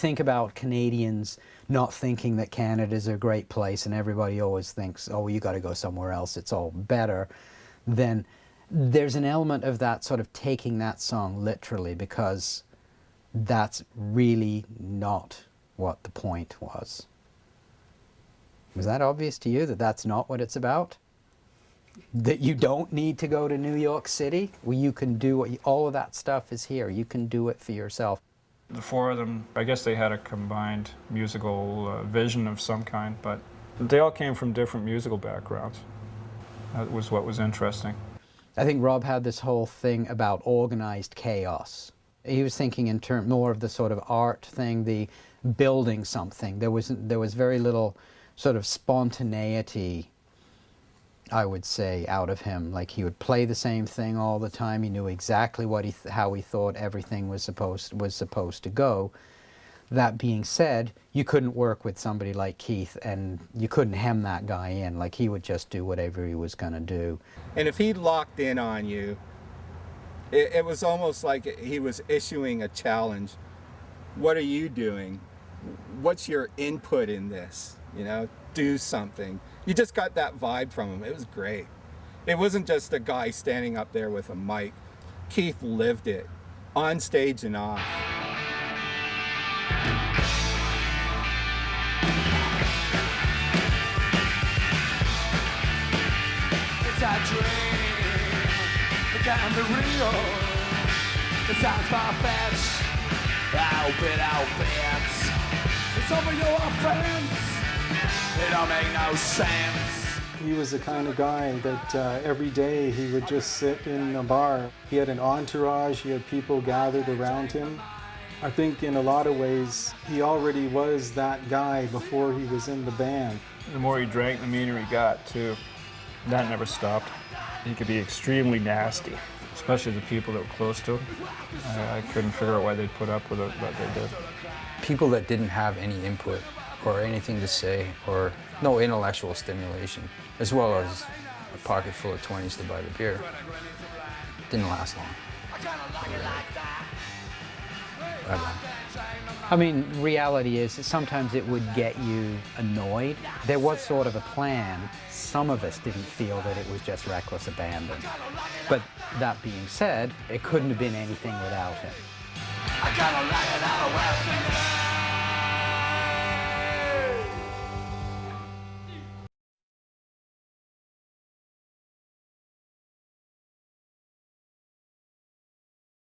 Think about Canadians not thinking that Canada's a great place, and everybody always thinks, oh, you got to go somewhere else, it's all better. Then there's an element of that sort of taking that song literally, because that's really not what the point was. Was that obvious to you, that that's not what it's about? That you don't need to go to New York City? Well, you can do what all of that stuff is here. You can do it for yourself. The four of them, I guess they had a combined musical vision of some kind, but they all came from different musical backgrounds. That was what was interesting. I think Rob had this whole thing about organized chaos. He was thinking in more of the sort of art thing, the building something. There was very little sort of spontaneity, I would say, out of him. Like, he would play the same thing all the time. He knew exactly what how he thought everything was supposed to go. That being said, you couldn't work with somebody like Keith, and you couldn't hem that guy in. Like, he would just do whatever he was going to do. And if he locked in on you, it was almost like he was issuing a challenge. What are you doing? What's your input in this? You know, do something. You just got that vibe from him. It was great. It wasn't just a guy standing up there with a mic. Keith lived it, on stage and off. It's a dream, it can be real. It sounds far-fetched, I'll bet. It's over your offense. It don't make no sense. He was the kind of guy that every day he would just sit in a bar. He had an entourage, he had people gathered around him. I think in a lot of ways, he already was that guy before he was in the band. The more he drank, the meaner he got, too. That never stopped. He could be extremely nasty, especially the people that were close to him. I couldn't figure out why they'd put up with it, but they did. People that didn't have any input or anything to say, or no intellectual stimulation, as well as a pocket full of 20s to buy the beer, didn't last long. Bye-bye. I mean, reality is that sometimes it would get you annoyed. There was sort of a plan. Some of us didn't feel that it was just reckless abandon. But that being said, it couldn't have been anything without him.